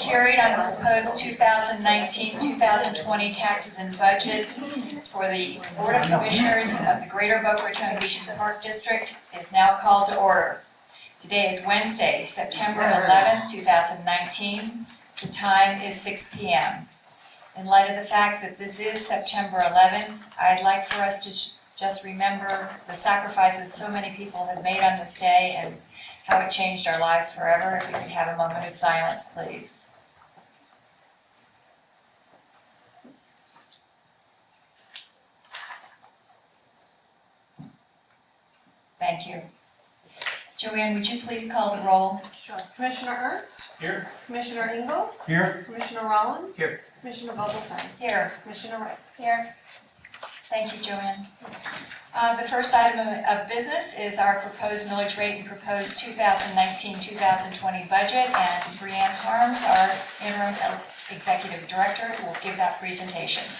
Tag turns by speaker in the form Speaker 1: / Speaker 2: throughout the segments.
Speaker 1: hearing on the proposed 2019-2020 taxes and budget for the Board of Commissioners of the Greater Boca Raton Beach and Park District is now called to order. Today is Wednesday, September 11, 2019. The time is 6 p.m. In light of the fact that this is September 11, I'd like for us to just remember the sacrifices so many people have made on this day and how it changed our lives forever. If we could have a moment of silence, please. Thank you. Joanne, would you please call the roll?
Speaker 2: Sure. Commissioner Ernst?
Speaker 3: Here.
Speaker 2: Commissioner Engel?
Speaker 3: Here.
Speaker 2: Commissioner Rollins?
Speaker 3: Here.
Speaker 2: Commissioner Vogelsang?
Speaker 1: Here.
Speaker 2: Commissioner Wright?
Speaker 1: Here. Thank you, Joanne. The first item of business is our proposed millage rate and proposed 2019-2020 budget, and Brianne Harms, our interim executive director, will give that presentation.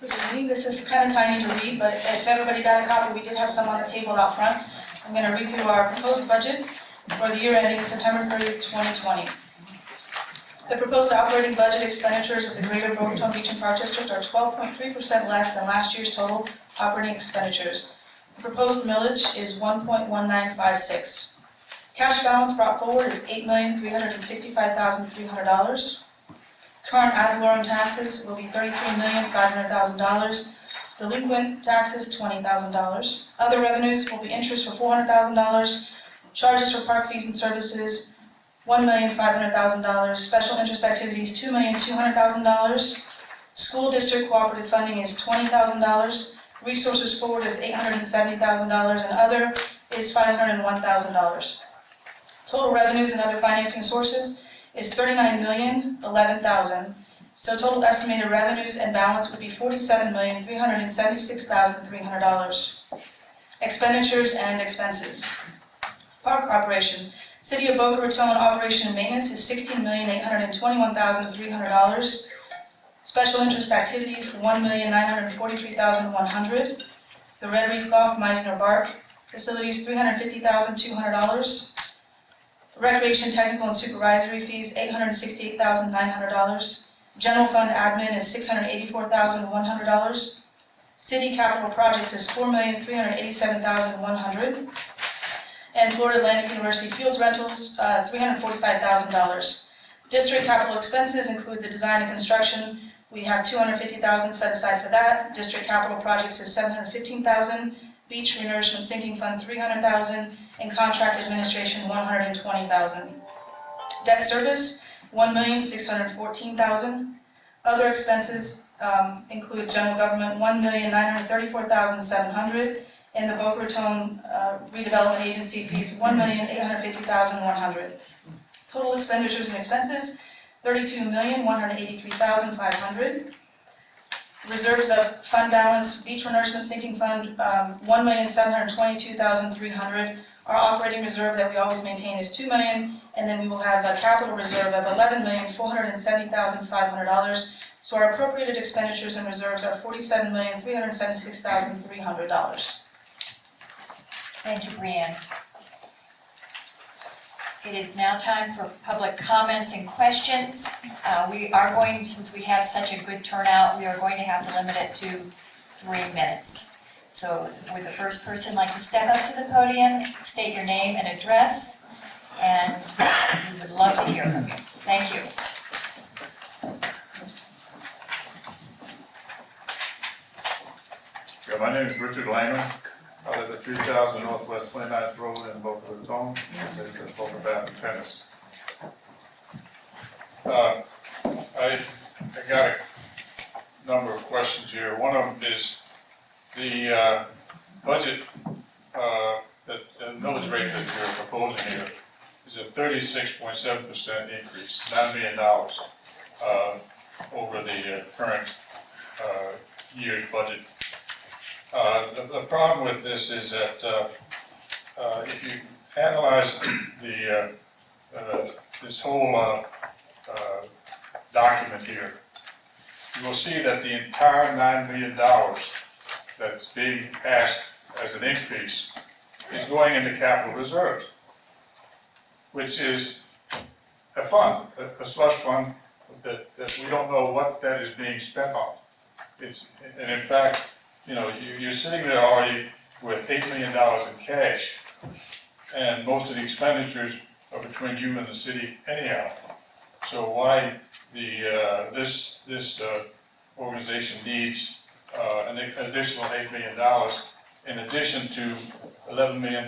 Speaker 4: Good evening. This is kind of tiny to read, but if everybody got a copy, we did have some on the table out front. I'm going to read through our proposed budget for the year ending September 30th, 2020. The proposed operating budget expenditures of the Greater Boca Raton Beach and Park District are 12.3% less than last year's total operating expenditures. The proposed millage is 1.1956. Cash balance brought forward is $8,365,300. Current ad valorem taxes will be $33,500,000. Delinquent taxes, $20,000. Other revenues will be interest for $400,000. Charges for park fees and services, $1,500,000. Special interest activities, $2,200,000. School district cooperative funding is $20,000. Resources forward is $870,000, and other is $501,000. Total revenues and other financing sources is $39,011,000. So total estimated revenues and balance would be $47,376,300. Expenditures and expenses. Park operation. City of Boca Raton operation and maintenance is $16,821,300. Special interest activities, $1,943,100. The Red Reef Golf Meisner Bark facilities, $350,200. Recreation technical and supervisory fees, $868,900. General fund admin is $684,100. City capital projects is $4,387,100. And Florida Atlantic University Fields rentals, $345,000. District capital expenses include the design and construction. We have $250,000 set aside for that. District capital projects is $715,000. Beach renourishment sinking fund, $300,000. And contract administration, $120,000. Debt service, $1,614,000. Other expenses include general government, $1,934,700. And the Boca Raton Redevelopment Agency fees, $1,850,100. Total expenditures and expenses, $32,183,500. Reserves of fund balance, beach renourishment sinking fund, $1,722,300. Our operating reserve that we always maintain is $2 million, and then we will have a capital reserve of $11,470,500. So our appropriated expenditures and reserves are $47,376,300.
Speaker 1: Thank you, Brianne. It is now time for public comments and questions. We are going, since we have such a good turnout, we are going to have to limit it to 3 minutes. So would the first person like to step up to the podium, state your name and address, and we would love to hear from you. Thank you.
Speaker 5: Yeah, my name is Richard Langman. I live at 3000 Northwest 29th Road in Boca Raton, in Boca Bath and Tennis. I got a number of questions here. One of them is the budget, the millage rate that you're proposing here is a 36.7% increase, $9 million over the current year's budget. The problem with this is that if you analyze this whole document here, you will see that the entire $9 million that's being asked as an increase is going into capital reserves, which is a fund, a slush fund that we don't know what that is being spent on. And in fact, you know, you're sitting there already with $8 million in cash, and most of the expenditures are between you and the city anyhow. So why this organization needs an additional $8 million in addition to $11 million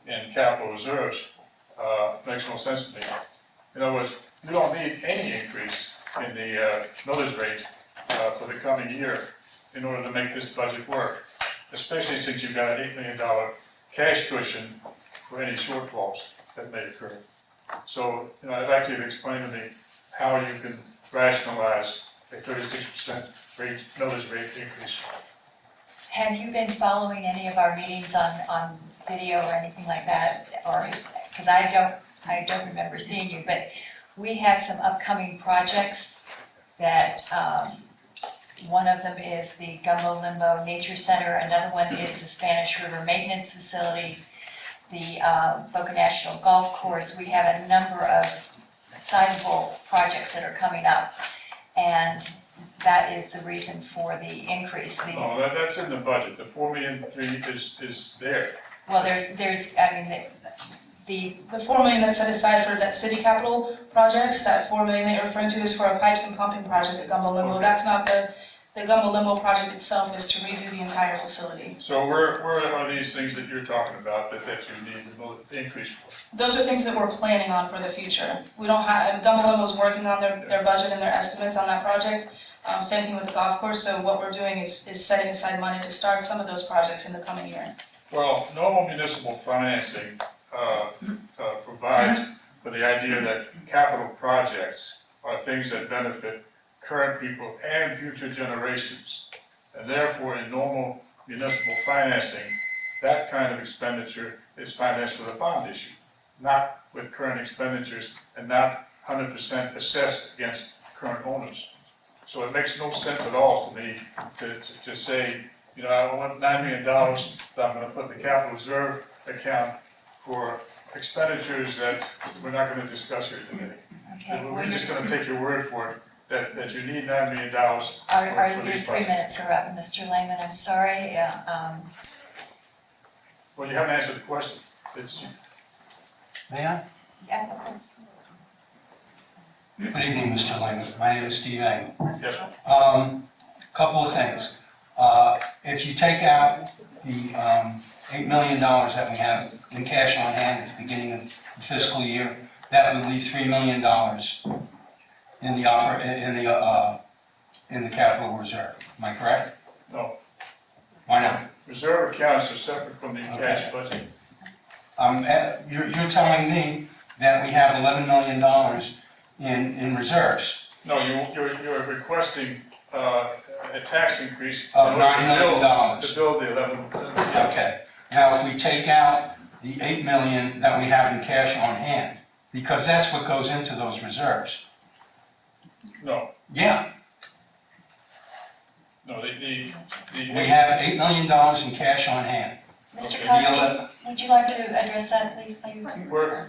Speaker 5: in capital reserves makes no sense to me. In other words, we don't need any increase in the millage rate for the coming year in order to make this budget work, especially since you've got an $8 million cash cushion for any shortfalls that may occur. So, you know, I'd like you to explain to me how you can rationalize a 36% millage rate increase.
Speaker 1: Have you been following any of our meetings on video or anything like that? Or, because I don't remember seeing you, but we have some upcoming projects that, one of them is the Gumbo Limbo Nature Center, another one is the Spanish River Maintenance Facility, the Boca National Golf Course. We have a number of sizable projects that are coming up, and that is the reason for the increase.
Speaker 5: Oh, that's in the budget, the $4.3 million is there.
Speaker 1: Well, there's, I mean, the
Speaker 4: The 4 million that's set aside for that city capital projects, that 4 million that you're referring to is for a pipes and pumping project at Gumbo Limbo.
Speaker 5: Okay.
Speaker 4: That's not the Gumbo Limbo project itself is to redo the entire facility.
Speaker 5: So where are these things that you're talking about that you need the increase for?
Speaker 4: Those are things that we're planning on for the future. We don't have, and Gumbo Limbo's working on their budget and their estimates on that project. Same thing with the golf course, so what we're doing is setting aside money to start some of those projects in the coming year.
Speaker 5: Well, normal municipal financing provides for the idea that capital projects are things that benefit current people and future generations. And therefore, in normal municipal financing, that kind of expenditure is financed with a bond issue, not with current expenditures and not 100% assessed against current owners. So it makes no sense at all to me to say, you know, I want $9 million that I'm going to put in the capital reserve account for expenditures that we're not going to discuss here today.
Speaker 1: okay,
Speaker 5: We're just going to take your word for it that you need $9 million.
Speaker 1: Our,
Speaker 5: for
Speaker 1: your
Speaker 5: these
Speaker 1: 3
Speaker 5: projects.
Speaker 1: minutes are up, Mr. Lehman, I'm sorry.
Speaker 5: Well, you haven't answered the question. It's,
Speaker 3: May I?
Speaker 1: Yes, of course.
Speaker 3: Good evening, Mr. Lehman. My name is Steve Ang.
Speaker 5: yes,
Speaker 3: Couple of things. If you take out the $8 million that we have in cash on hand at the beginning of the fiscal year, that would leave $3 million in the capital reserve. Am I correct?
Speaker 5: no.
Speaker 3: Why not?
Speaker 5: Reserve accounts are separate from the cash budget.
Speaker 3: You're telling me that we have $11 million in reserves
Speaker 5: No, you're requesting a tax increase
Speaker 3: of
Speaker 5: in order
Speaker 3: $9 million.
Speaker 5: to build the 11.
Speaker 3: Okay, now if we take out the $8 million that we have in cash on hand, because that's what goes into those reserves.
Speaker 5: No,
Speaker 3: Yeah,
Speaker 5: no,
Speaker 3: we have $8 million in cash on hand.
Speaker 1: Mr.
Speaker 5: Okay.
Speaker 1: Kelsey, would you like to address that, please?
Speaker 5: Where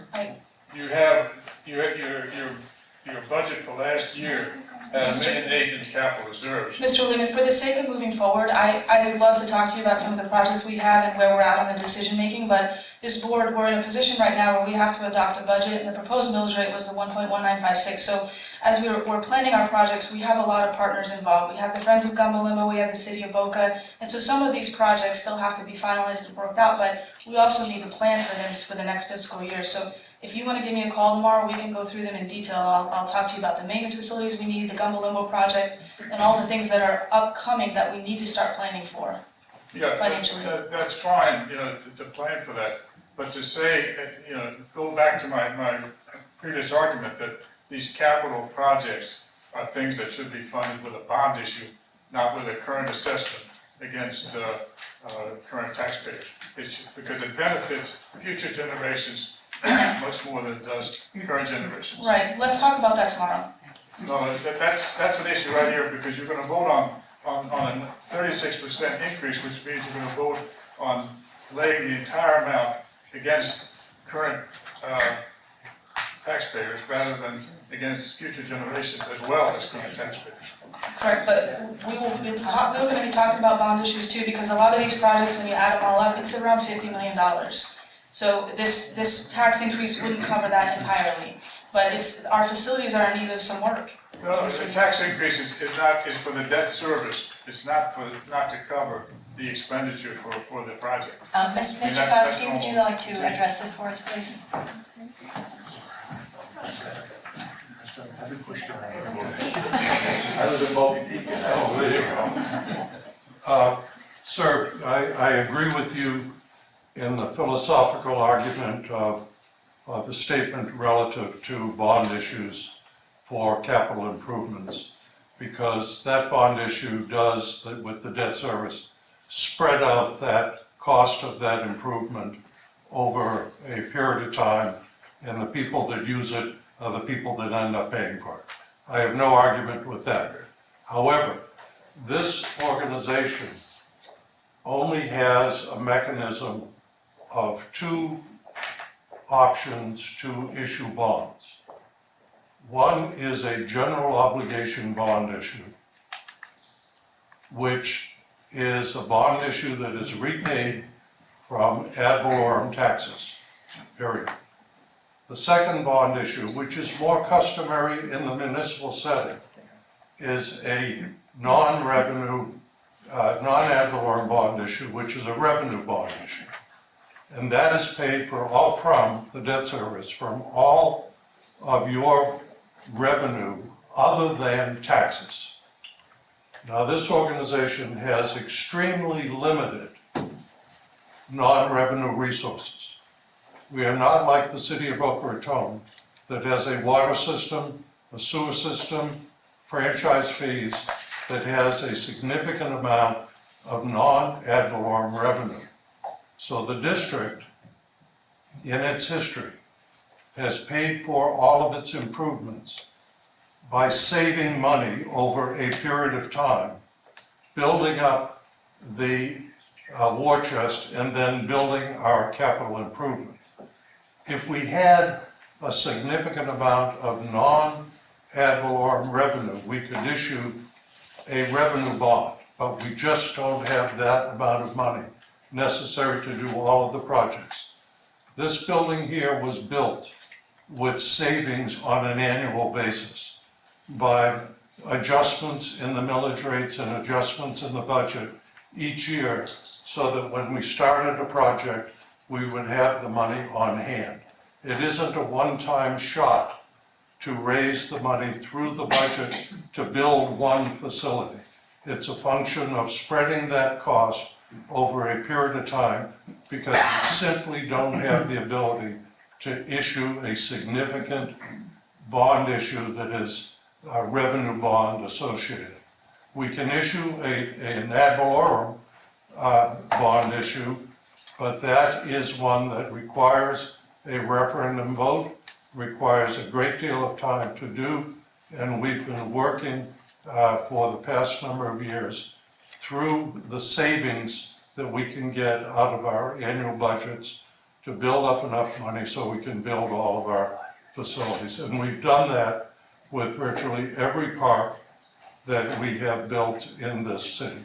Speaker 5: you have your budget for last year had $1.8 million in capital reserves.
Speaker 4: Mr. Lehman, for the sake of moving forward, I would love to talk to you about some of the projects we have and where we're at on the decision making, but this board, we're in a position right now where we have to adopt a budget, and the proposed millage rate was the 1.1956. So as we're planning our projects, we have a lot of partners involved. We have the Friends of Gumbo Limbo, we have the City of Boca, and so some of these projects still have to be finalized and worked out, but we also need to plan for them for the next fiscal year. So if you want to give me a call tomorrow, we can go through them in detail. I'll talk to you about the maintenance facilities we need, the Gumbo Limbo project, and all the things that are upcoming that we need to start planning for.
Speaker 5: Yeah,
Speaker 4: Financially.
Speaker 5: that's fine, you know, to plan for that. But to say, you know, go back to my previous argument that these capital projects are things that should be funded with a bond issue, not with a current assessment against current taxpayers. Because it benefits future generations much more than it does current generations.
Speaker 4: Right, let's talk about that tomorrow.
Speaker 5: No, that's an issue right here, because you're gonna vote on a 36% increase, which means you're gonna vote on lay the entire amount against current taxpayers rather than against future generations as well as current taxpayers.
Speaker 4: Correct, but we're gonna be talking about bond issues too, because a lot of these projects, when you add them all up, it's around $50 million. So this tax increase wouldn't cover that entirely, but our facilities are in need of some work.
Speaker 5: No, the tax increase is for the debt service. It's not to cover the expenditure for the project.
Speaker 1: Mr.
Speaker 5: that's
Speaker 1: Kowski, would you
Speaker 5: normal.
Speaker 1: like to address this for us, please?
Speaker 6: I've been pushed around. I was a multi-teacher. Oh, there you go.
Speaker 7: Sir, I agree with you in the philosophical argument of the statement relative to bond issues for capital improvements, because that bond issue does, with the debt service, spread out that cost of that improvement over a period of time, and the people that use it are the people that end up paying for it. I have no argument with that. However, this organization only has a mechanism of two options to issue bonds. One is a general obligation bond issue, which is a bond issue that is repaid from ad valorem taxes, period. The second bond issue, which is more customary in the municipal setting, is a non-revenue, non-ad valorem bond issue, which is a revenue bond issue. And that is paid from the debt service, from all of your revenue other than taxes. Now, this organization has extremely limited non-revenue resources. We are not like the city of Boca Raton that has a water system, a sewer system, franchise fees, that has a significant amount of non-ad valorem revenue. So the district, in its history, has paid for all of its improvements by saving money over a period of time, building up the war chest and then building our capital improvement. If we had a significant amount of non-ad valorem revenue, we could issue a revenue bond, but we just don't have that amount of money necessary to do all of the projects. This building here was built with savings on an annual basis by adjustments in the millage rates and adjustments in the budget each year, so that when we started a project, we would have the money on hand. It isn't a one-time shot to raise the money through the budget to build one facility. It's a function of spreading that cost over a period of time, because we simply don't have the ability to issue a significant bond issue that is a revenue bond associated. We can issue an ad valorem bond issue, but that is one that requires a referendum vote, requires a great deal of time to do, and we've been working for the past number of years through the savings that we can get out of our annual budgets to build up enough money so we can build all of our facilities. And we've done that with virtually every park that we have built in this city.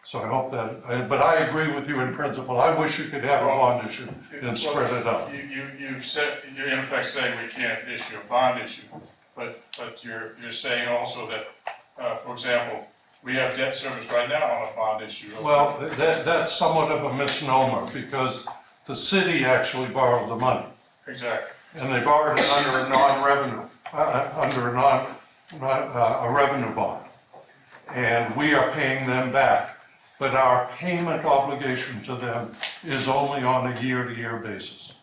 Speaker 7: So I hope that, but I agree with you in principle. I wish you could have a bond issue and spread it out.
Speaker 5: You said, you're in effect saying we can't issue a bond issue, but you're saying also that, for example, we have debt service right now on a bond issue.
Speaker 7: Well, that's somewhat of a misnomer, because the city actually borrowed the money.
Speaker 5: Exactly.
Speaker 7: And they borrowed it under a non-revenue, a revenue bond. And we are paying them back. But our payment obligation to them is only on a year-to-year basis.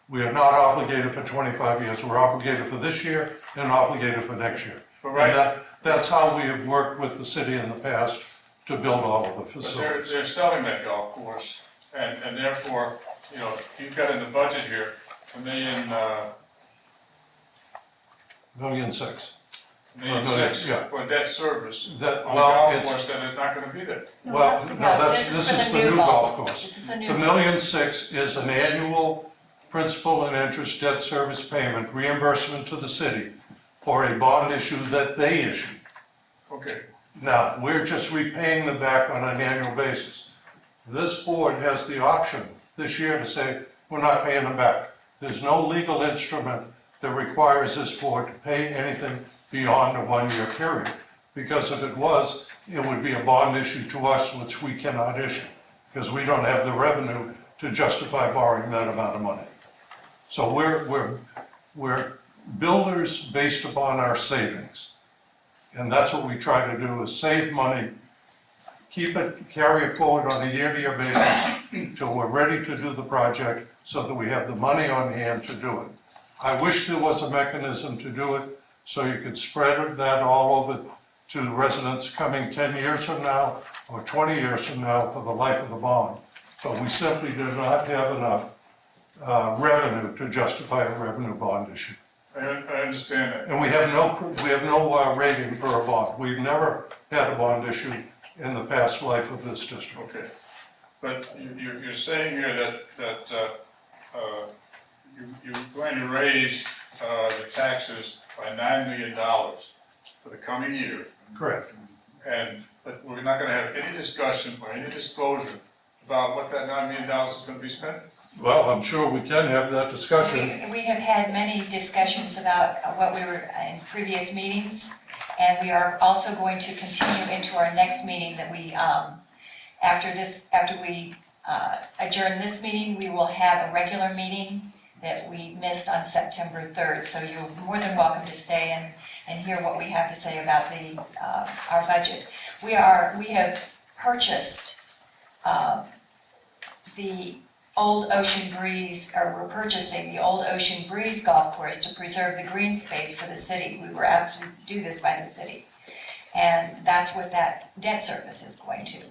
Speaker 7: We are not obligated for 25 years. We're obligated for this year and obligated for next year.
Speaker 5: But right,
Speaker 7: And that's how we have worked with the city in the past to build all of the
Speaker 5: but
Speaker 7: facilities.
Speaker 5: they're selling that golf course, and therefore, you know, you've got in the budget here $1.6 million.
Speaker 7: $1.6 million.
Speaker 5: $1,000,006
Speaker 7: yeah.
Speaker 5: for debt service
Speaker 7: That,
Speaker 5: on a
Speaker 7: well,
Speaker 5: golf
Speaker 7: it's,
Speaker 5: course that is not gonna be there.
Speaker 7: well, no, that's, this is the new golf course.
Speaker 1: This is the new
Speaker 7: The $1,000,006 is an annual principal and interest debt service payment reimbursement to the city for a bond issue that they issued.
Speaker 5: Okay,
Speaker 7: Now, we're just repaying them back on an annual basis. This board has the option this year to say, we're not paying them back. There's no legal instrument that requires this board to pay anything beyond a one-year period. Because if it was, it would be a bond issue to us, which we cannot issue, because we don't have the revenue to justify borrowing that amount of money. So we're builders based upon our savings. And that's what we try to do, is save money, keep it, carry it forward on a year-to-year basis till we're ready to do the project so that we have the money on hand to do it. I wish there was a mechanism to do it so you could spread that all over to residents coming 10 years from now or 20 years from now for the life of the bond. But we simply do not have enough revenue to justify a revenue bond issue.
Speaker 5: I understand that.
Speaker 7: And we have no rating for a bond. We've never had a bond issue in the past life of this district.
Speaker 5: Okay, but you're saying here that you're going to raise the taxes by $9 million for the coming year,
Speaker 7: Correct.
Speaker 5: but we're not gonna have any discussion or any disclosure about what that $9 million is gonna be spent?
Speaker 7: Well, I'm sure we can have that discussion.
Speaker 1: We have had many discussions about what we were in previous meetings, and we are also going to continue into our next meeting that we, after we adjourn this meeting, we will have a regular meeting that we missed on September 3rd, so you're more than welcome to stay and hear what we have to say about our budget. We have purchased the Old Ocean Breeze, or we're purchasing the Old Ocean Breeze golf course to preserve the green space for the city. We were asked to do this by the city. And that's what that debt service is going to.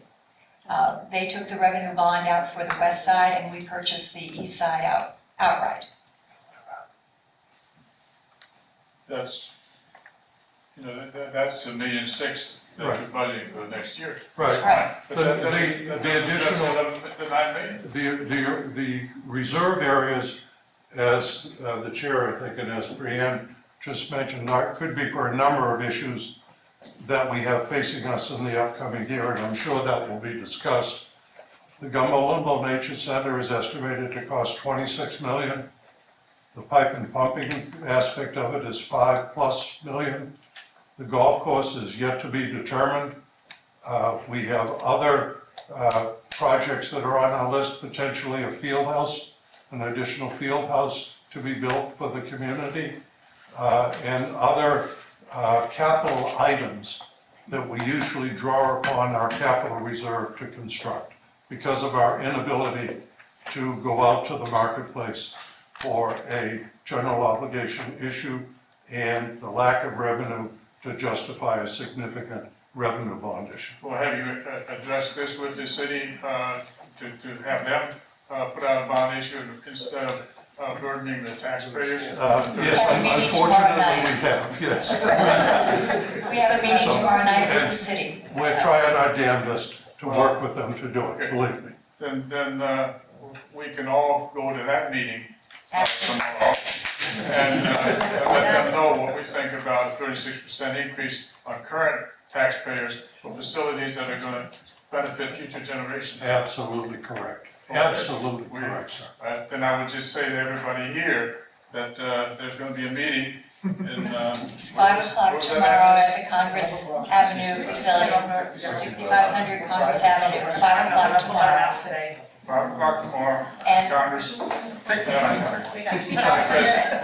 Speaker 1: They took the revenue bond out for the west side and we purchased the east side outright.
Speaker 5: That's, that's $1.6 million that
Speaker 7: Right.
Speaker 5: you're budgeting for the next year.
Speaker 7: Right.
Speaker 1: Right.
Speaker 5: But
Speaker 7: The-
Speaker 5: that
Speaker 7: the
Speaker 5: doesn't- that
Speaker 7: additional-
Speaker 5: doesn't- the 9 million?
Speaker 7: The reserve areas, as the chair, I think, and as Brianne just mentioned, could be for a number of issues that we have facing us in the upcoming year, and I'm sure that will be discussed. The Gumbo Nature Center is estimated to cost $26 million. The pipe and pumping aspect of it is $5+ million. The golf course is yet to be determined. We have other projects that are on our list, potentially a field house, an additional field house to be built for the community, and other capital items that we usually draw upon our capital reserve to construct because of our inability to go out to the marketplace for a general obligation issue and the lack of revenue to justify a significant revenue bond issue.
Speaker 5: Well, have you addressed this with the city to have them put out a bond issue instead of burdening the taxpayers?
Speaker 7: Yes,
Speaker 1: have a meeting tomorrow
Speaker 7: unfortunately we have, yes.
Speaker 1: We have a meeting
Speaker 7: So-
Speaker 1: tomorrow night with the city.
Speaker 7: We're trying our damnedest to work with them to do it, believe me.
Speaker 5: Then we can all go to that meeting
Speaker 1: Absolutely.
Speaker 5: tomorrow and let them know what we think about a 36% increase on current taxpayers for facilities that are gonna benefit future generations.
Speaker 7: Absolutely correct. Absolutely correct, sir.
Speaker 5: Then I would just say to everybody here that there's gonna be a meeting in.
Speaker 1: It's 5 o'clock tomorrow at the Congress Avenue facility, 6500 Congress Avenue, 5 o'clock tomorrow.
Speaker 5: 5 o'clock tomorrow,
Speaker 1: And
Speaker 5: Congress.
Speaker 6: 65.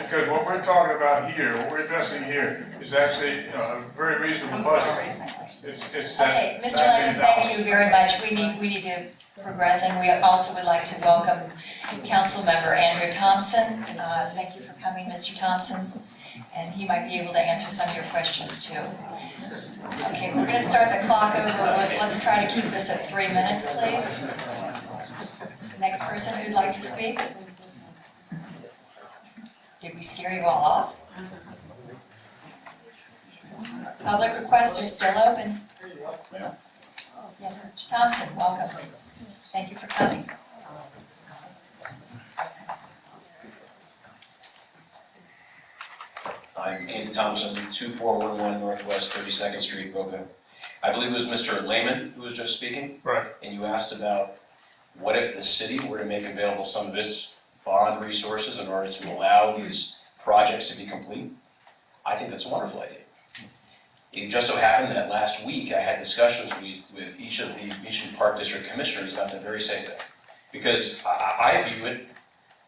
Speaker 5: Because what we're talking about here, what we're addressing here is actually, a very reasonable budget. It's that.
Speaker 1: Okay, Mr.
Speaker 5: $9
Speaker 1: Lemon,
Speaker 5: million.
Speaker 1: thank you very much. We need to progress, and we also would like to welcome Councilmember Andrew Thompson. Thank you for coming, Mr. Thompson, and he might be able to answer some of your questions too. Okay, we're gonna start the clock over. Let's try to keep this at 3 minutes, please. Next person who'd like to speak? Did we scare you all off? Public requests are still open.
Speaker 8: Ma'am?
Speaker 1: Yes, Mr. Thompson, welcome. Thank you for coming.
Speaker 8: I'm Andy Thompson, 2411 Northwest 32nd Street, Boca. I believe it was Mr. Lehman who was just speaking.
Speaker 5: Right.
Speaker 8: And you asked about what if the city were to make available some of its bond resources in order to allow these projects to be complete? I think that's a wonderful idea. It just so happened that last week I had discussions with each of the Mission Park District Commissioners about that very same thing. Because I view it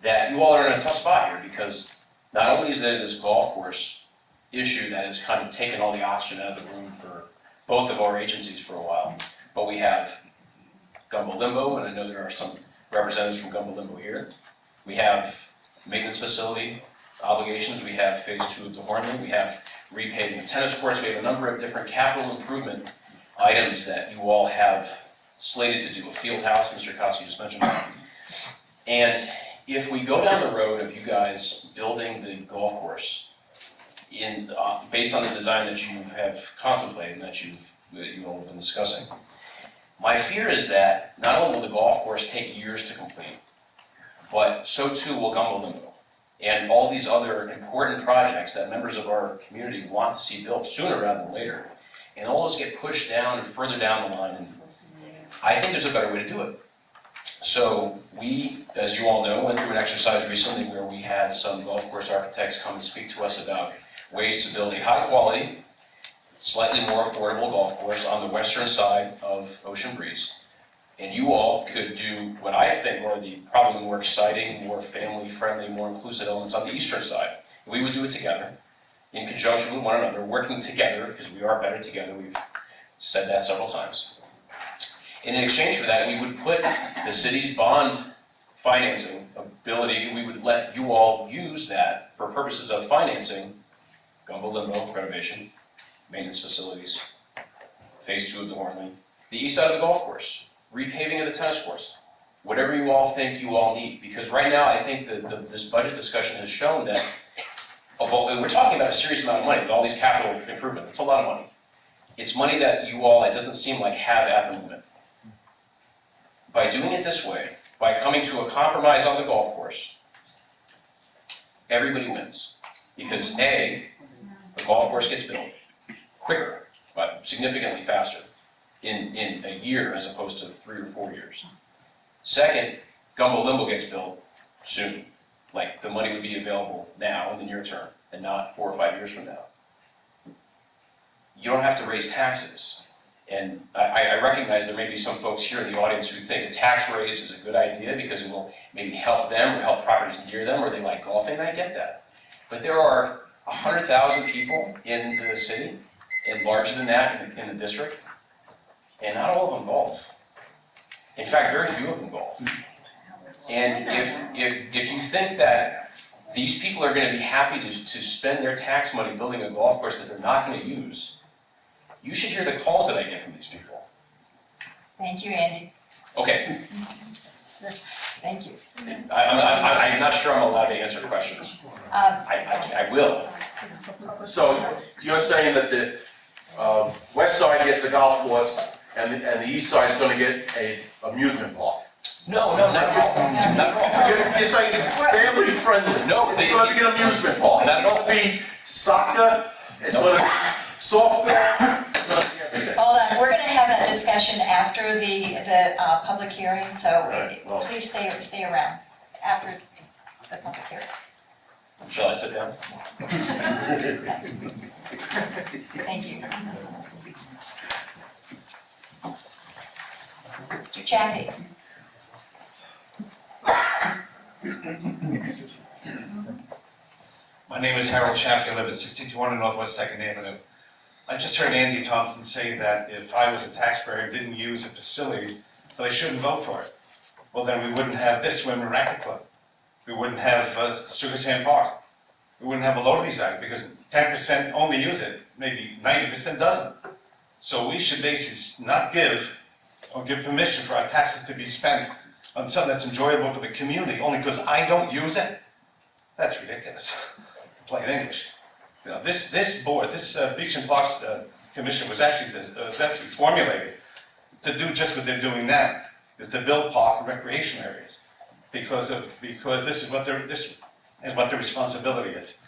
Speaker 8: that you all are in a tough spot here, because not only is there this golf course issue that has kind of taken all the oxygen out of the room for both of our agencies for a while, but we have Gumbo Limbo, and I know there are some representatives from Gumbo Limbo here. We have maintenance facility obligations, we have phase 2 of the Hornley, we have repaving the tennis courts, we have a number of different capital improvement items that you all have slated to do, a field house, Mr. Kosky just mentioned that. And if we go down the road of you guys building the golf course based on the design that you have contemplated and that you all have been discussing, my fear is that not only will the golf course take years to complete, but so too will Gumbo Limbo and all these other important projects that members of our community want to see built sooner rather than later. And all those get pushed down and further down the line, and I think there's a better way to do it. So we, as you all know, went through an exercise recently where we had some golf course architects come and speak to us about ways to build a high-quality, slightly more affordable golf course on the western side of Ocean Breeze. And you all could do what I think are the probably more exciting, more family-friendly, more inclusive elements on the eastern side. We would do it together, in conjunction with one another, working together, because we are better together. We've said that several times. And in exchange for that, we would put the city's bond financing ability, we would let you all use that for purposes of financing Gumbo Limbo renovation, maintenance facilities, phase 2 of the Hornley, the east side of the golf course, repaving of the tennis courts, whatever you all think you all need. Because right now, I think that this budget discussion has shown that, and we're talking about a serious amount of money with all these capital improvements. It's a lot of money. It's money that you all, it doesn't seem like, have at the moment. By doing it this way, by coming to a compromise on the golf course, everybody wins. Because A, the golf course gets built quicker, but significantly faster, in a year as opposed to 3 or 4 years. Second, Gumbo Limbo gets built soon. Like, the money would be available now in the near term, and not 4 or 5 years from now. You don't have to raise taxes. And I recognize there may be some folks here in the audience who think a tax raise is a good idea because it will maybe help them or help properties near them, or they like golfing. I get that. But there are 100,000 people in the city, and larger than that in the district, and not all of them golf. In fact, very few of them golf. And if you think that these people are going to be happy to spend their tax money building a golf course that they're not going to use, you should hear the calls that I get from these people.
Speaker 1: Thank you, Andy.
Speaker 8: Okay,
Speaker 1: Thank you.
Speaker 8: I'm not sure I'm allowed to answer questions. I will.
Speaker 6: So you're saying that the west side gets a golf course and the east side is gonna get a amusement park?
Speaker 8: No, not at all. Not at all.
Speaker 6: You're saying it's family friendly?
Speaker 8: No,
Speaker 6: It's gonna be an amusement park?
Speaker 8: Not at all.
Speaker 6: It's gonna be soccer, it's gonna be softball, it's gonna be everything.
Speaker 1: Hold on, we're gonna have that discussion after the public hearing, so
Speaker 6: Right, well.
Speaker 1: please stay around after the public hearing.
Speaker 8: Shall I sit down?
Speaker 1: Thank you. Mr. Chaffee.
Speaker 9: My name is Harold Chaffee, I live at 6200 Northwest 2nd Avenue. I just heard Andy Thompson say that if I was a taxpayer and didn't use a facility, that I shouldn't vote for it. Well, then we wouldn't have this Swim and Racket Club. We wouldn't have Sugar Sand Park. We wouldn't have a lot of these items because 10% only use it, maybe 90% doesn't. So we should basically not give or give permission for our taxes to be spent on something that's enjoyable for the community only because I don't use it. That's ridiculous, plain English. You know, this board, this Beach and Parks Commission was actually formulated to do just what they're doing now, is to build park and recreation areas. Because this is what their responsibility is.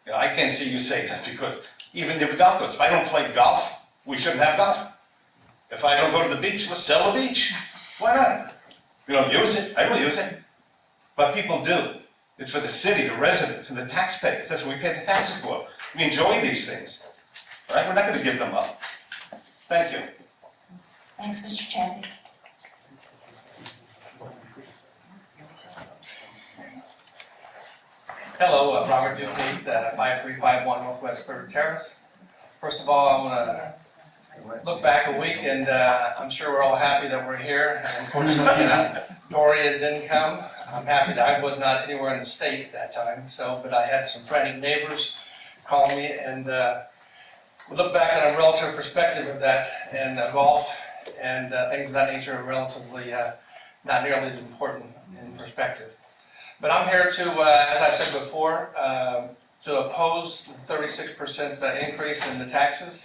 Speaker 9: You know, I can't see you say that, because even the golf course, if I don't play golf, we shouldn't have golf. If I don't go to the beach, let's sell the beach. Why not? We don't use it, I don't use it, but people do. It's for the city, the residents, and the taxpayers. That's what we pay the taxes for. We enjoy these things, right? We're not going to give them up. Thank you.
Speaker 1: Thanks, Mr. Chandy.
Speaker 10: Hello, Robert Duke, 5351 Northwest 3rd Terrace. First of all, I want to look back a week, and I'm sure we're all happy that we're here. And unfortunately, Doria didn't come. I'm happy that I was not anywhere in the state at that time, but I had some frantic neighbors call me, and we look back on a relative perspective of that, and golf and things of that nature are relatively not nearly as important in perspective. But I'm here to, as I said before, to oppose the 36% increase in the taxes.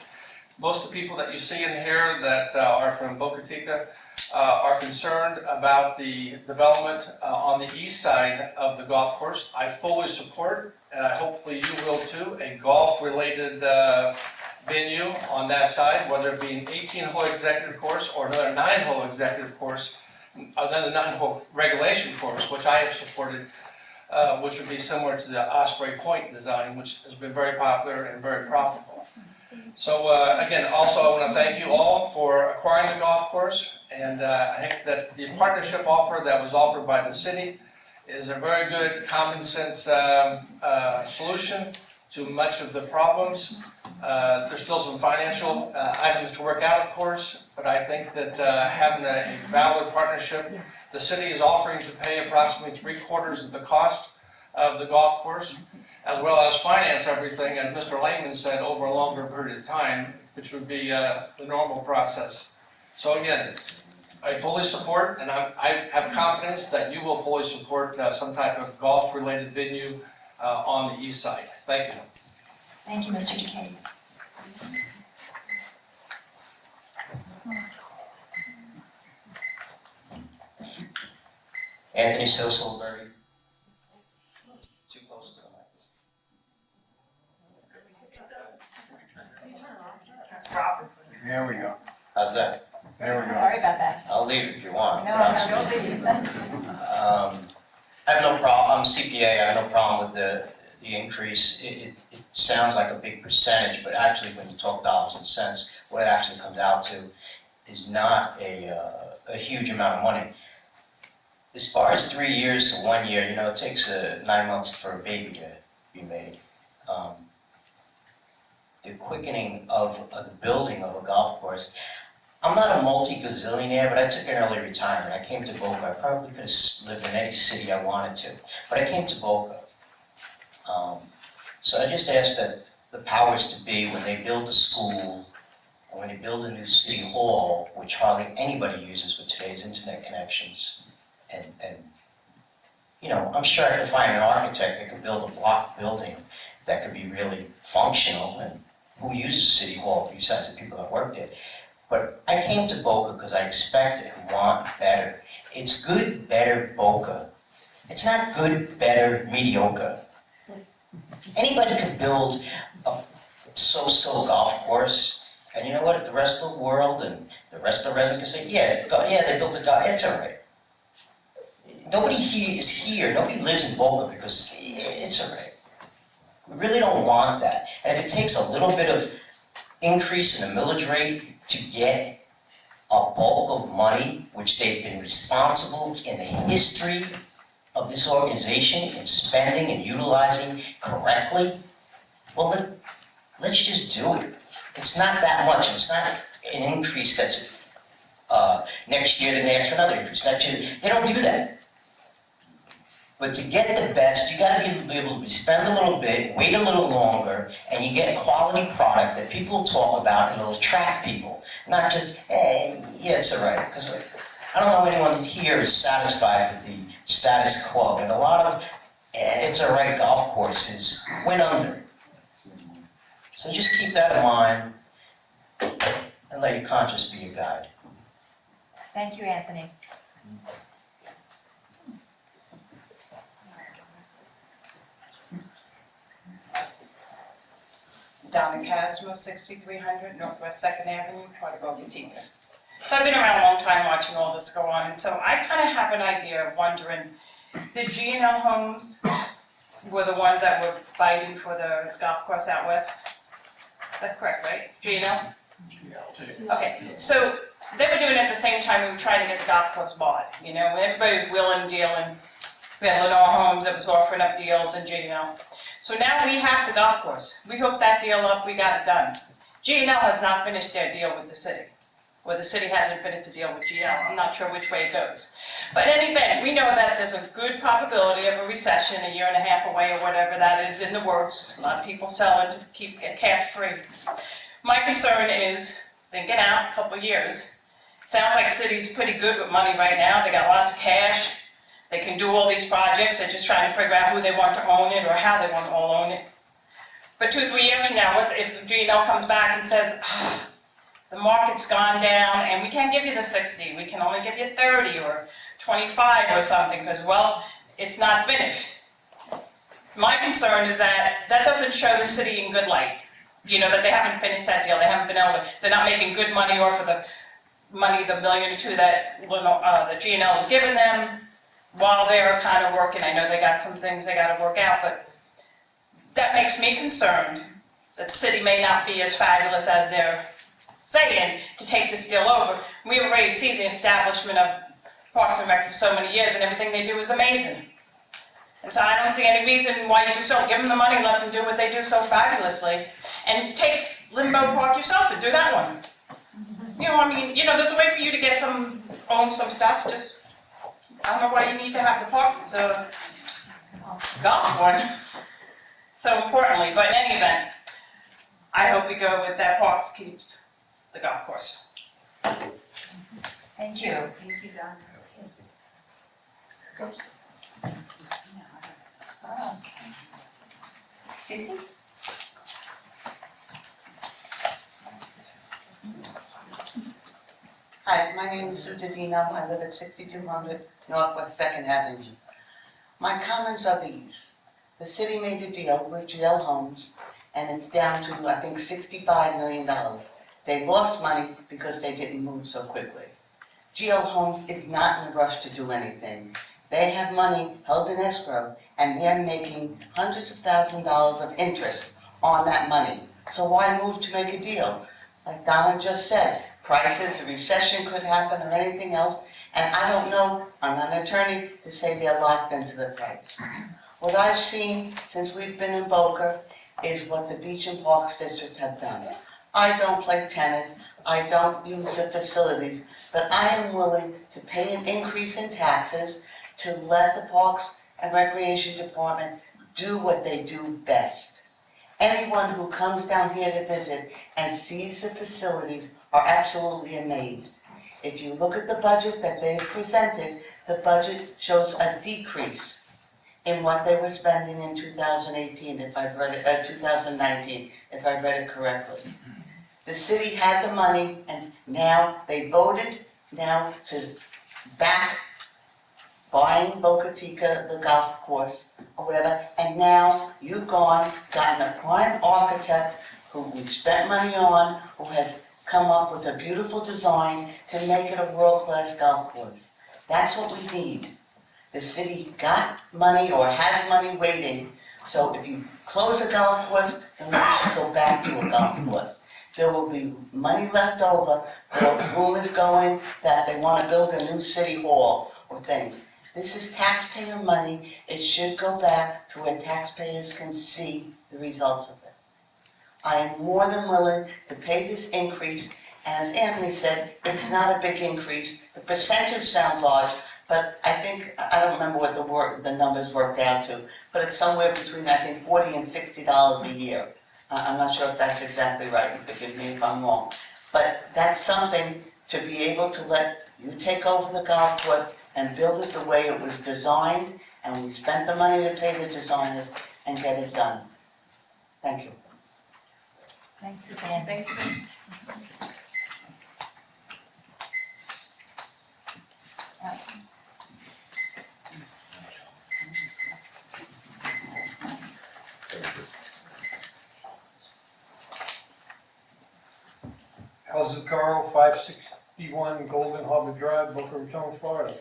Speaker 10: Most of the people that you see in here that are from Boca Chica are concerned about the development on the east side of the golf course. I fully support, and hopefully you will too, a golf-related venue on that side, whether it be an 18-hole executive course or another 9-hole executive course, another 9-hole regulation course, which I have supported, which would be similar to the Osprey Point design, which has been very popular and very profitable. So again, also I want to thank you all for acquiring the golf course, and I think that the partnership offer that was offered by the city is a very good common sense solution to much of the problems. There's still some financial items to work out, of course, but I think that having a valid partnership, the city is offering to pay approximately 3/4 of the cost of the golf course, as well as finance everything, as Mr. Lehman said, over a longer period of time, which would be the normal process. So again, I fully support, and I have confidence that you will fully support some type of golf-related venue on the east side. Thank you.
Speaker 1: Thank you, Mr. Decay.
Speaker 11: Anthony Silverberry. Too close to the mic.
Speaker 3: There we go.
Speaker 11: How's that?
Speaker 3: There we go.
Speaker 1: Sorry about that.
Speaker 11: I'll leave if you want.
Speaker 1: No,
Speaker 11: but I'm
Speaker 1: don't
Speaker 11: speaking.
Speaker 1: leave.
Speaker 11: I have no problem, I'm a CPA, I have no problem with the increase. It sounds like a big percentage, but actually when you talk dollars and cents, what it actually comes out to is not a huge amount of money. As far as 3 years to 1 year, you know, it takes 9 months for a baby to be made. The quickening of the building of a golf course, I'm not a multi-gazillionaire, but I took an early retirement. I came to Boca. I probably could have lived in any city I wanted to, but I came to Boca. So I just ask that the powers to be, when they build a school, or when they build a new city hall, which hardly anybody uses with today's internet connections, and you know, I'm sure I could find an architect that could build a block building that could be really functional, and who uses City Hall besides the people that work there. But I came to Boca because I expect and want better. It's good, better Boca. It's not good, better, mediocre. Anybody could build a so-so golf course, and you know what, the rest of the world and the rest of the residents can say, yeah, they built a golf, it's all right. Nobody here is here, nobody lives in Boca because it's all right. We really don't want that. And if it takes a little bit of increase in the millage rate to get a bulk of money, which they've been responsible in the history of this organization in spending and utilizing correctly, well, let's just do it. It's not that much. It's not an increase that's next year, then they ask for another increase. Next year, they don't do that. But to get the best, you gotta be able to spend a little bit, wait a little longer, and you get a quality product that people talk about and it'll attract people. Not just, hey, yeah, it's all right. Because I don't know anyone here is satisfied with the status quo. And a lot of, it's all right golf courses went under. So just keep that in mind and let your conscience be your guide.
Speaker 1: Thank you, Anthony.
Speaker 12: Donna Casma, 6300 Northwest Second Avenue, part of Okotika. So I've been around a long time watching all this go on, and so I kind of have an idea of wondering, is it G&L Homes were the ones that were fighting for the golf course out west? That's correct, right? G&L? Okay, so they were doing it at the same time we were trying to get the golf course bought, you know, everybody was wheeling, dealing. We had Lenore Homes that was offering up deals and G&L. So now we have the golf course. We hooked that deal up, we got it done. G&L has not finished their deal with the city. Or the city hasn't finished the deal with GL. I'm not sure which way it goes. But in any event, we know that there's a good probability of a recession a year and a half away or whatever that is in the works. A lot of people selling to keep cash free. My concern is thinking out a couple of years. Sounds like city's pretty good with money right now. They got lots of cash. They can do all these projects. They're just trying to figure out who they want to own it or how they want to all own it. But 2-3 years from now, if G&L comes back and says, the market's gone down and we can't give you the 60, we can only give you 30 or 25 or something because, well, it's not finished. My concern is that that doesn't show the city in good light. You know, that they haven't finished that deal, they haven't been able to, they're not making good money off of the money, the $1 million or $2 million that the G&L's given them while they're kind of working. I know they got some things they got to work out, but that makes me concerned that the city may not be as fabulous as they're saying to take this deal over. We already see the establishment of Parks and Rec for so many years and everything they do is amazing. And so I don't see any reason why you just don't give them the money and let them do what they do so fabulously. And take Limbo Park yourself and do that one. You know, I mean, you know, there's a way for you to get own some stuff, just, I don't know why you need to have the golf one so importantly, but in any event, I hope we go with that Parks keeps the golf course.
Speaker 1: Thank you.
Speaker 2: Thank you, Don.
Speaker 1: Oh. Susie?
Speaker 13: Hi, my name is Sue Didino. I live at 6200 Northwest Second Avenue. My comments are these. The city made a deal with GL Homes, and it's down to, I think, $65 million. They lost money because they didn't move so quickly. GL Homes is not in a rush to do anything. They have money held in escrow, and they're making hundreds of thousands of dollars of interest on that money. So why move to make a deal? Like Donna just said, prices, a recession could happen or anything else, and I don't know, I'm not an attorney to say they're locked into the price. What I've seen since we've been in Boca is what the Beach and Parks District have done. I don't play tennis, I don't use the facilities, but I am willing to pay an increase in taxes to let the Parks and Recreation Department do what they do best. Anyone who comes down here to visit and sees the facilities are absolutely amazed. If you look at the budget that they've presented, the budget shows a decrease in what they were spending in 2018, if I've read it, 2019, if I read it correctly. The city had the money, and now they voted now to back buying Bocatica, the golf course, or whatever, and now you've gotten a prime architect who we spent money on, who has come up with a beautiful design to make it a world-class golf course. That's what we need. The city got money or has money waiting, so if you close a golf course, then we should go back to a golf course. There will be money left over, there are rumors going that they want to build a new city hall or things. This is taxpayer money, it should go back to where taxpayers can see the results of it. I am more than willing to pay this increase, and as Anthony said, it's not a big increase. The percentage sounds large, but I think, I don't remember what the numbers worked out to, but it's somewhere between, I think, $40 and $60 a year. I'm not sure if that's exactly right, forgive me if I'm wrong. But that's something to be able to let you take over the golf course and build it the way it was designed, and we spent the money to pay the designers and get it done. Thank you.
Speaker 1: Thanks, Suzanne.
Speaker 2: Thanks, Sue.
Speaker 14: Al Zucaro, 561 Golden Harbor Drive, Boca Raton, Florida.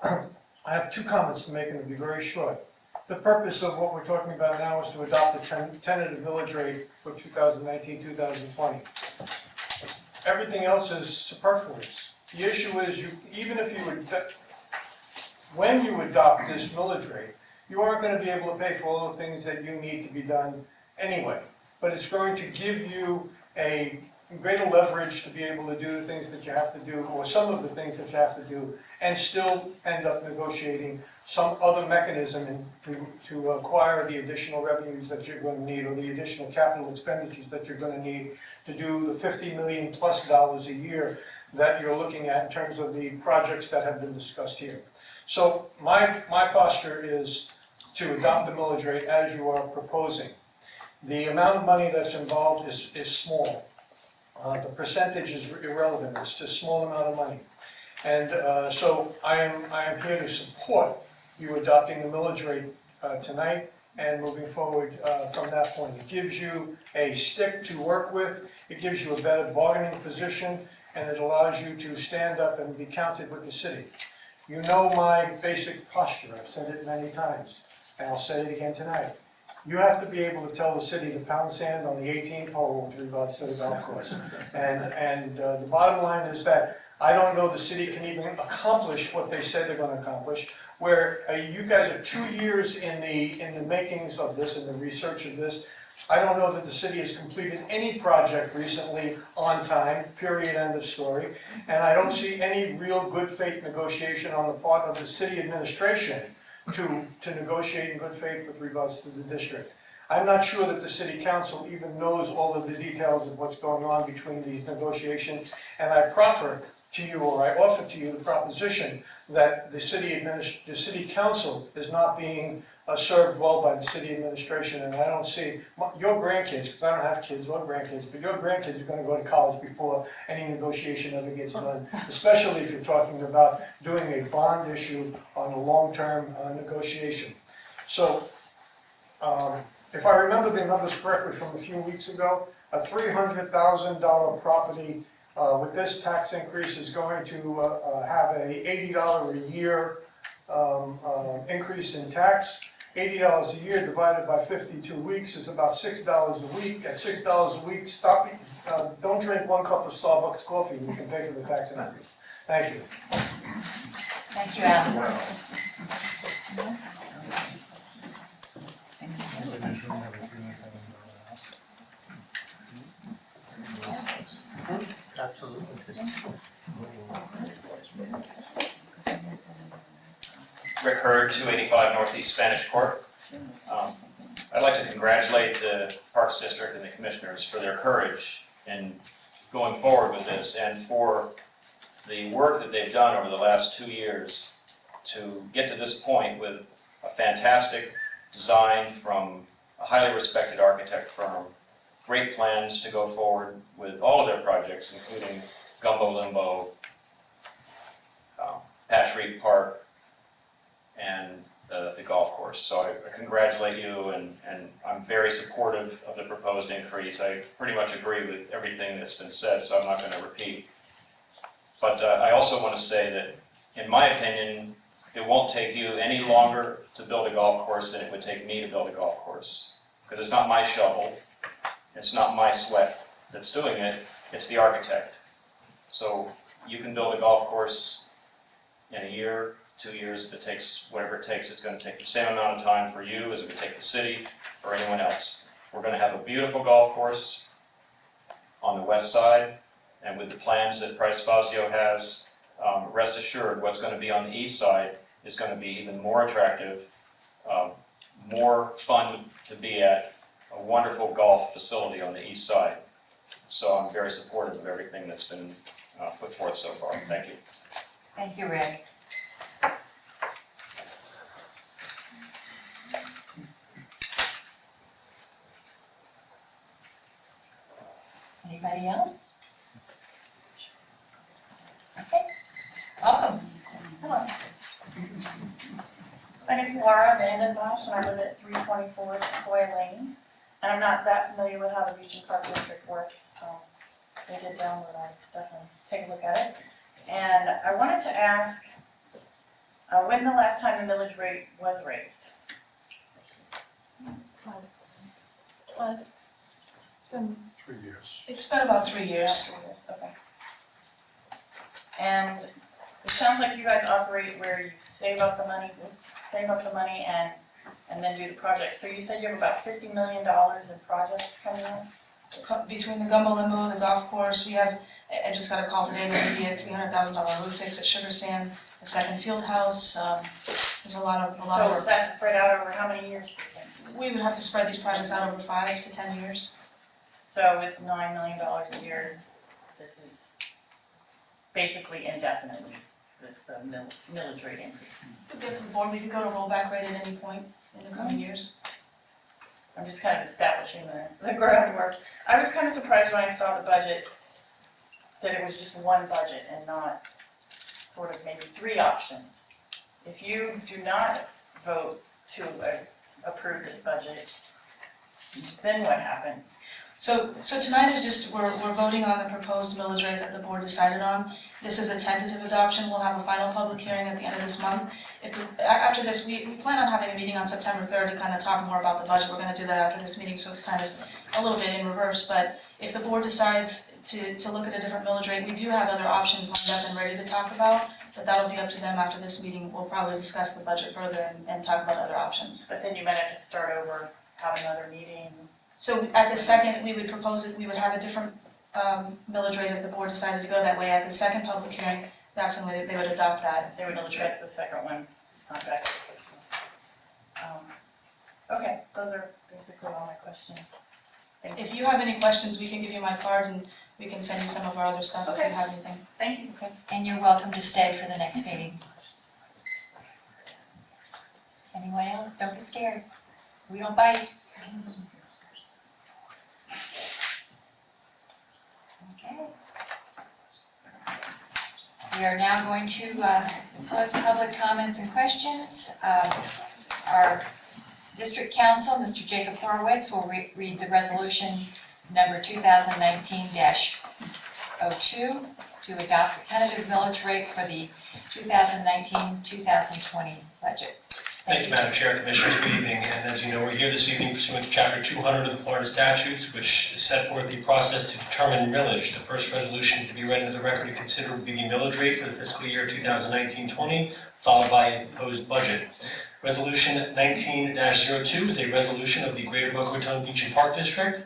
Speaker 14: I have two comments to make, and it'll be very short. The purpose of what we're talking about now is to adopt a tentative millage rate for 2019-2020. Everything else is superfluous. The issue is, even if you would, when you adopt this millage rate, you aren't going to be able to pay for all the things that you need to be done anyway. But it's going to give you a greater leverage to be able to do the things that you have to do, or some of the things that you have to do, and still end up negotiating some other mechanism to acquire the additional revenues that you're going to need, or the additional capital expenditures that you're going to need to do the $50 million plus a year that you're looking at in terms of the projects that have been discussed here. So my posture is to adopt the millage rate as you are proposing. The amount of money that's involved is small. The percentage is irrelevant, it's a small amount of money. And so I am here to support you adopting the millage rate tonight and moving forward from that point. It gives you a stick to work with, it gives you a better bargaining position, and it allows you to stand up and be counted with the city. You know my basic posture, I've said it many times, and I'll say it again tonight. You have to be able to tell the city to pound sand on the 18th hole with regards to the golf course. And the bottom line is that I don't know the city can even accomplish what they said they're going to accomplish, where you guys are 2 years in the makings of this, in the research of this. I don't know that the city has completed any project recently on time, period, end of story. And I don't see any real good faith negotiation on the part of the city administration to negotiate in good faith with regards to the district. I'm not sure that the city council even knows all of the details of what's going on between these negotiations, and I proffer to you, or I offer to you, the proposition that the city council is not being served well by the city administration, and I don't see, your grandkids, because I don't have kids or grandkids, but your grandkids are going to go to college before any negotiation ever gets done, especially if you're talking about doing a bond issue on a long-term negotiation. So, if I remember the numbers correctly from a few weeks ago, a $300,000 property with this tax increase is going to have a $80 a year increase in tax. $80 a year divided by 52 weeks is about $6 a week. At $6 a week, don't drink 1 cup of Starbucks coffee, you can pay for the tax increase. Thank you.
Speaker 1: Thank you, Alan.
Speaker 14: Absolutely.
Speaker 8: Rick Hurd, 285 Northeast Spanish Court. I'd like to congratulate the Parks District and the commissioners for their courage in going forward with this, and for the work that they've done over the last 2 years to get to this point with a fantastic design from a highly respected architect firm, great plans to go forward with all of their projects, including Gumbo Limbo, Patch Reef Park, and the golf course. So I congratulate you, and I'm very supportive of the proposed increase. I pretty much agree with everything that's been said, so I'm not going to repeat. But I also want to say that, in my opinion, it won't take you any longer to build a golf course than it would take me to build a golf course. Because it's not my shovel, it's not my sweat that's doing it, it's the architect. So you can build a golf course in a year, 2 years, if it takes whatever it takes. It's going to take the same amount of time for you as it would take the city or anyone else. We're going to have a beautiful golf course on the west side, and with the plans that Price Fazio has, rest assured what's going to be on the east side is going to be even more attractive, more fun to be at, a wonderful golf facility on the east side. So I'm very supportive of everything that's been put forth so far. Thank you.
Speaker 1: Thank you, Rick. Anybody else? Okay, welcome.
Speaker 12: Hello. My name's Laura Vandenbosch, and I live at 324 Sequoia Lane. And I'm not that familiar with how the Beach and Park District works. They did download all this stuff and take a look at it. And I wanted to ask, when the last time the millage rate was raised?
Speaker 4: It's been about 3 years.
Speaker 12: Okay. And it sounds like you guys operate where you save up the money and then do the project. So you said you have about $50 million in projects coming up?
Speaker 4: Between the Gumbo Limbo, the golf course, we have, I just got a call today, there could be a $300,000 roof fix at Sugar Sand, the second field house, there's a lot of
Speaker 12: So
Speaker 4: work.
Speaker 12: that's spread out over how many years?
Speaker 4: We would have to spread these projects out over 5 to 10 years.
Speaker 12: So with $9 million a year, this is basically indefinitely the millage rate increase.
Speaker 4: We'll get to the board, we could go to rollback rate at any point in the coming years.
Speaker 12: I'm just kind of establishing the groundwork. I was kind of surprised when I saw the budget, that it was just one budget and not sort of maybe 3 options. If you do not vote to approve this budget, then what happens?
Speaker 4: So tonight is just, we're voting on the proposed millage rate that the board decided on. This is a tentative adoption, we'll have a final public hearing at the end of this month. After this, we plan on having a meeting on September 3rd to kind of talk more about the budget. We're going to do that after this meeting, so it's kind of a little bit in reverse. But if the board decides to look at a different millage rate, we do have other options lined up and ready to talk about, but that'll be up to them after this meeting. We'll probably discuss the budget further and talk about other options.
Speaker 12: But then you might have to start over, have another meeting.
Speaker 4: So at the second, we would propose that we would have a different millage rate if the board decided to go that way. At the second public hearing, that's when they would adopt that.
Speaker 12: They would discuss the second one, not back to the first one. Okay, those are basically all my questions. Thank you.
Speaker 4: If you have any questions, we can give you my card and we can send you some of our other stuff if you
Speaker 12: Okay.
Speaker 4: have anything.
Speaker 12: Thank you.
Speaker 4: Okay.
Speaker 1: And you're welcome to stay for the next meeting. Anyone else? Don't be scared. We don't bite. Okay. We are now going to close public comments and questions. Our district council, Mr. Jacob Horowitz, will read the resolution number 2019-02 to adopt the tentative millage rate for the 2019-2020 budget.
Speaker 15: Thank you, Madam Chair, Commissioners, good evening. And as you know, we're here this evening pursuant to Chapter 200 of the Florida statutes, which set forth the process to determine millage. The first resolution to be read into the record and considered would be the millage rate for the fiscal year 2019-20, followed by a proposed budget. Resolution 19-02 is a resolution of the Greater Boca Raton Beach and Park District,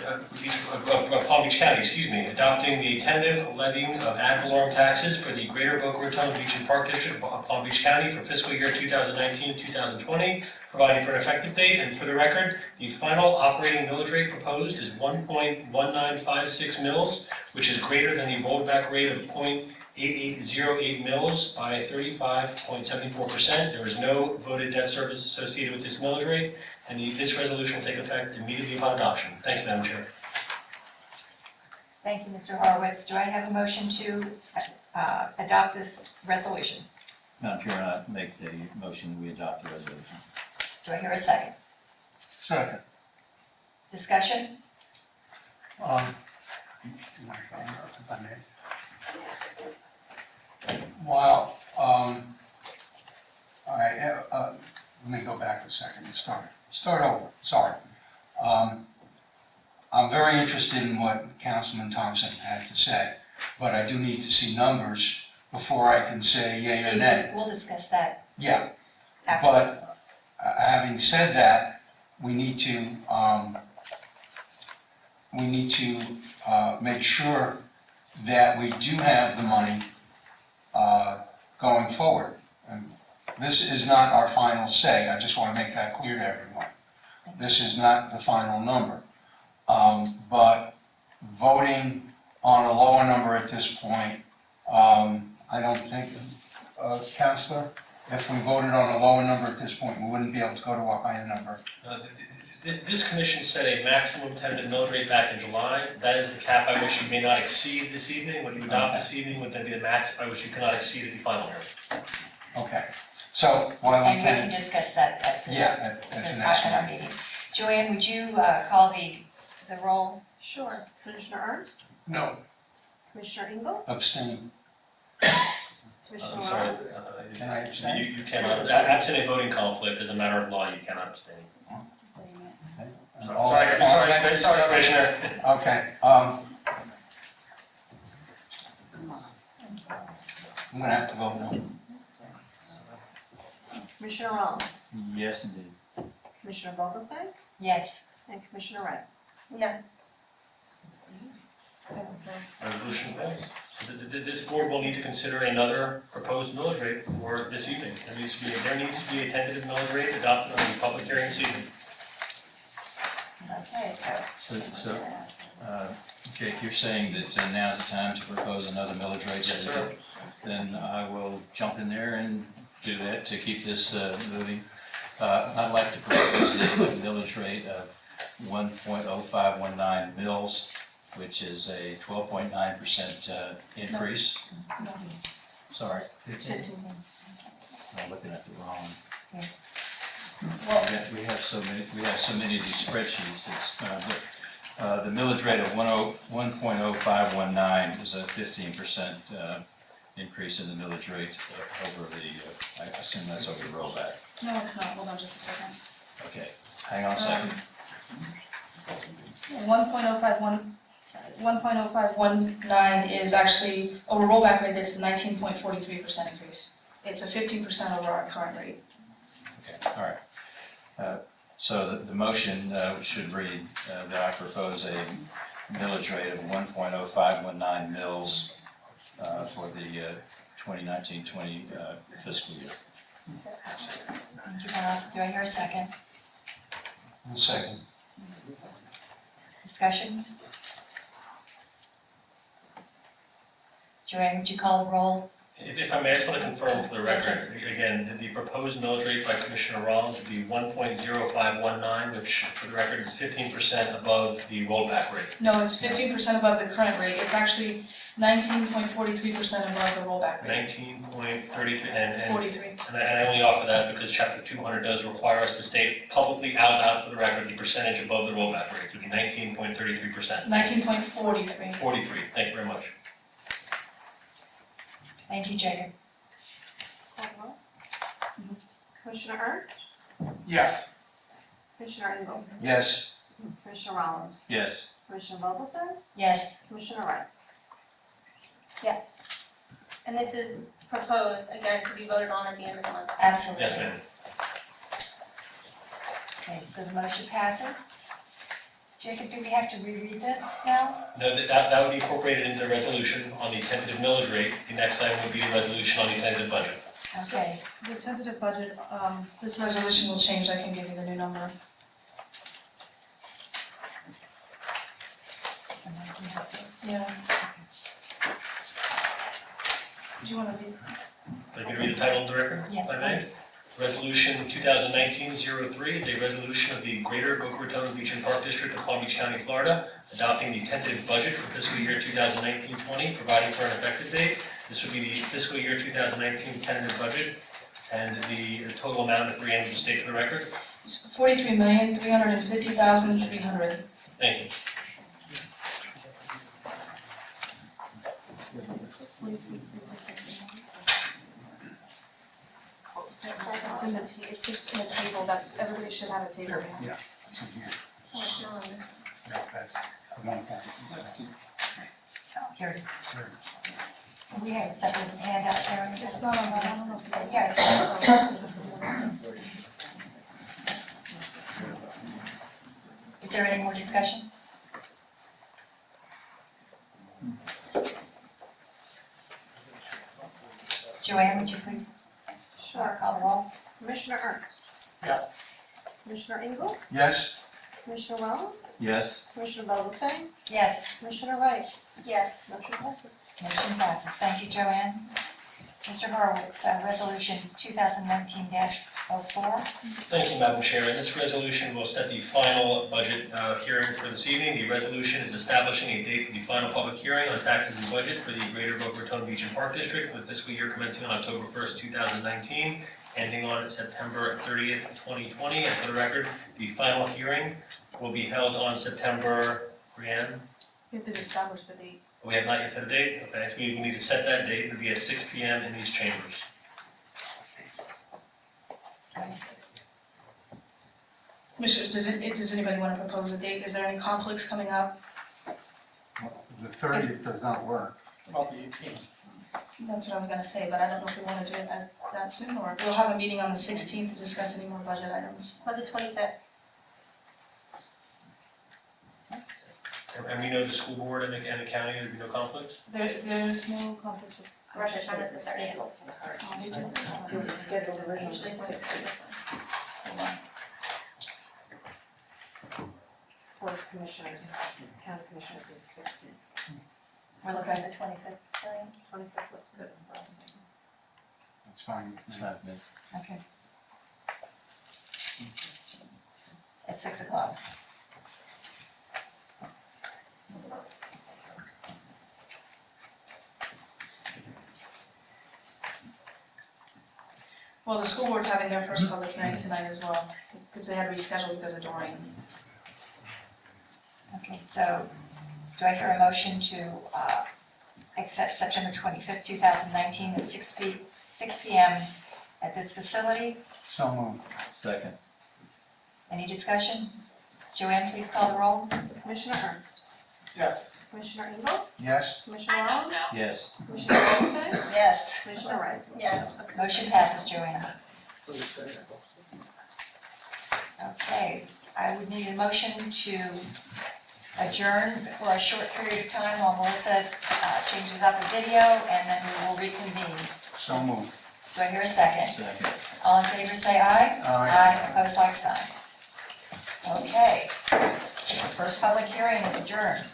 Speaker 15: Palm Beach County, adopting the tentative levying of ad valorem taxes for the Greater Boca Raton Beach and Park District of Palm Beach County for fiscal year 2019-2020, providing for an effective date. And for the record, the final operating millage rate proposed is 1.1956 mils, which is greater than the rollback rate of 0.8808 mils by 35.74%. There is no voted debt service associated with this millage rate, and this resolution will take effect immediately upon adoption. Thank you, Madam Chair.
Speaker 1: Thank you, Mr. Horowitz. Do I have a motion to adopt this resolution?
Speaker 16: Madam Chair, I make the motion we adopt the resolution.
Speaker 1: Do I hear a second?
Speaker 3: Second.
Speaker 1: Discussion?
Speaker 3: Well, all right, let me go back a second and start over, sorry. I'm very interested in what Councilman Thompson had to say, but I do need to see numbers before I can say yea or
Speaker 1: Steve,
Speaker 3: nay.
Speaker 1: we'll discuss that
Speaker 3: Yeah,
Speaker 1: afterwards.
Speaker 3: but having said that, we need to make sure that we do have the money going forward. And this is not our final say, I just want to make that clear to everyone. This is not the final number. But voting on a lower number at this point, I don't think, Councilor, if we voted on a lower number at this point, we wouldn't be able to go to a higher number.
Speaker 15: This commission set a maximum tentative millage rate back in July. That is the cap by which you may not exceed this evening. What you adopt this evening would then be the max by which you cannot exceed at the final hearing.
Speaker 3: Okay, so while we
Speaker 1: And we can
Speaker 3: can,
Speaker 1: discuss that at the,
Speaker 3: yeah, at the next
Speaker 1: at our
Speaker 3: one.
Speaker 1: meeting. Joanne, would you call the roll?
Speaker 2: Sure. Commissioner Ernst?
Speaker 5: No.
Speaker 2: Commissioner Engel?
Speaker 3: Abstain.
Speaker 2: Commissioner
Speaker 15: I'm sorry,
Speaker 2: Rollins?
Speaker 3: Can I abstain?
Speaker 15: you cannot, absent a voting conflict, as a matter of law, you cannot abstain.
Speaker 8: Sorry, Commissioner.
Speaker 3: Okay, I'm gonna have to vote no.
Speaker 2: Commissioner Rollins?
Speaker 16: Yes, indeed.
Speaker 2: Commissioner Vogelsang?
Speaker 1: Yes.
Speaker 2: And Commissioner Wright?
Speaker 12: No.
Speaker 15: Resolution passed. This board will need to consider another proposed millage rate for this evening. There needs to be a tentative millage rate adopted on the public hearing this evening.
Speaker 1: Okay, so.
Speaker 16: Jake, you're saying that now's the time to propose another millage rate?
Speaker 8: Yes, sir.
Speaker 16: Then I will jump in there and do that to keep this moving. I'd like to propose a millage rate of 1.0519 mils, which is a 12.9% increase.
Speaker 4: No.
Speaker 16: Sorry,
Speaker 4: It's 15.
Speaker 16: I'm looking at the wrong.
Speaker 4: Yeah. Well,
Speaker 16: We have so many of these spreadsheets, the millage rate of 1.0519 is a 15% increase in the millage rate over the, I assume that's over the rollback.
Speaker 4: no, it's not. Hold on just a second.
Speaker 16: Okay, hang on a second.
Speaker 4: 1.0519 is actually, over rollback rate, it's a 19.43% increase. It's a 15% over our current rate.
Speaker 16: Okay, all right. So the motion should read that I propose a millage rate of 1.0519 mils for the 2019-20 fiscal year.
Speaker 1: Thank you, Bob. Do I hear a second?
Speaker 3: One second.
Speaker 1: Discussion? Joanne, would you call the roll?
Speaker 15: If I may, I just want to confirm for the
Speaker 1: Yes,
Speaker 15: record, again, the proposed millage rate by Commissioner Rollins would be 1.0519, which for the record is 15% above the rollback rate.
Speaker 4: No, it's 15% above the current rate. It's actually 19.43% above the rollback rate.
Speaker 15: 19.33, and
Speaker 4: 43.
Speaker 15: And I only offer that because chapter 200 does require us to state publicly out loud for the record the percentage above the rollback rate, it would be 19.33%.
Speaker 4: 19.43.
Speaker 15: 43, thank you very much.
Speaker 1: Thank you, Jacob.
Speaker 2: Caldwell? Commissioner Ernst?
Speaker 5: Yes.
Speaker 2: Commissioner Engel?
Speaker 3: Yes.
Speaker 2: Commissioner Rollins?
Speaker 16: Yes.
Speaker 2: Commissioner Vogelsang?
Speaker 1: Yes.
Speaker 2: Commissioner Wright?
Speaker 17: Yes. And this is proposed, again, to be voted on at the end of the month.
Speaker 1: Absolutely.
Speaker 15: Yes, ma'am.
Speaker 1: Okay, so the motion passes. Jacob, do we have to reread this now?
Speaker 15: No, that would be incorporated into the resolution on the tentative millage rate. The next item would be the resolution on the tentative budget.
Speaker 1: Okay.
Speaker 4: The tentative budget, this resolution will change. I can give you the new number. Yeah. Do you want to read?
Speaker 15: Are you going to read the title of the record?
Speaker 1: Yes,
Speaker 15: if I may?
Speaker 1: please.
Speaker 15: Resolution 2019-03 is a resolution of the Greater Boca Raton Beach and Park District of Palm Beach County, Florida, adopting the tentative budget for fiscal year 2019-20, providing for an effective date. This would be the fiscal year 2019 tentative budget, and the total amount that Brianna will state for the record.
Speaker 4: It's $43,350,300.
Speaker 15: Thank you.
Speaker 4: It's just in a table. Everybody should have a table.
Speaker 3: Yeah. It's in here. No, that's, I want that.
Speaker 1: Oh, here it is. We have a separate handout there.
Speaker 4: It's not on, I don't know if you guys.
Speaker 1: Yeah, it's Is there any more discussion? Joanne, would you please
Speaker 2: Sure.
Speaker 1: call the roll?
Speaker 2: Commissioner Ernst?
Speaker 5: Yes.
Speaker 2: Commissioner Engel?
Speaker 3: Yes?
Speaker 2: Commissioner Rollins?
Speaker 16: Yes.
Speaker 2: Commissioner Vogelsang?
Speaker 1: Yes.
Speaker 2: Commissioner Wright?
Speaker 17: Yes.
Speaker 2: Motion passes.
Speaker 1: Motion passes. Thank you, Joanne. Mr. Horowitz, resolution 2019-14. 04.
Speaker 15: Thank you, Madam Chair. And this resolution will set the final budget hearing for this evening. The resolution is establishing a date for the final public hearing on taxes and budget for the Greater Boca Raton Beach and Park District for the fiscal year commencing on October 1st, 2019, ending on September 30th, 2020. And for the record, the final hearing will be held on September, Brianne?
Speaker 4: We have to establish the date.
Speaker 15: We have not yet set a date? Okay, so we need to set that date. It'll be at 6 PM in these chambers.
Speaker 4: Commissioner, does anybody want to propose a date? Is there any conflicts coming up?
Speaker 3: The 30th does not work.
Speaker 10: About the 18th.
Speaker 4: That's what I was gonna say, but I don't know if we want to do it as that soon, or we'll have a meeting on the 16th to discuss any more budget items.
Speaker 17: Or the 25th?
Speaker 15: And we know the school board and the county, there'll be no conflicts?
Speaker 4: There's no conflicts with.
Speaker 17: Rosh Hashanah is the 30th.
Speaker 4: Oh, you do?
Speaker 2: It was scheduled originally
Speaker 17: Usually
Speaker 2: for
Speaker 17: it's
Speaker 2: 16. Board of Commissioners, County Commissioners is 16.
Speaker 17: We're looking at the 25th, Jillian?
Speaker 2: 25th looks good for us.
Speaker 3: That's fine.
Speaker 16: It's not me.
Speaker 1: Okay. At 6 o'clock.
Speaker 4: Well, the school board's having their first public hearing tonight as well, because they had to reschedule because of Dorian.
Speaker 1: Okay, so do I hear a motion to accept September 25th, 2019 at 6 PM at this facility?
Speaker 3: So moved.
Speaker 16: Second.
Speaker 1: Any discussion? Joanne, please call the roll.
Speaker 2: Commissioner Ernst,
Speaker 10: Yes.
Speaker 2: Commissioner Engel,
Speaker 3: Yes?
Speaker 2: Commissioner Wallace,
Speaker 16: Yes.
Speaker 2: Commissioner Olson,
Speaker 1: Yes.
Speaker 2: Commissioner Wright.
Speaker 17: Yes.
Speaker 1: Motion passes, Joanne. Okay, I would need a motion to adjourn for a short period of time while Melissa changes up the video, and then we will reconvene.
Speaker 3: So moved.
Speaker 1: Do I hear a second?
Speaker 16: Second.
Speaker 1: All in favor, say aye.
Speaker 3: Aye.
Speaker 1: Opposed, like sign. Okay. First public hearing is adjourned.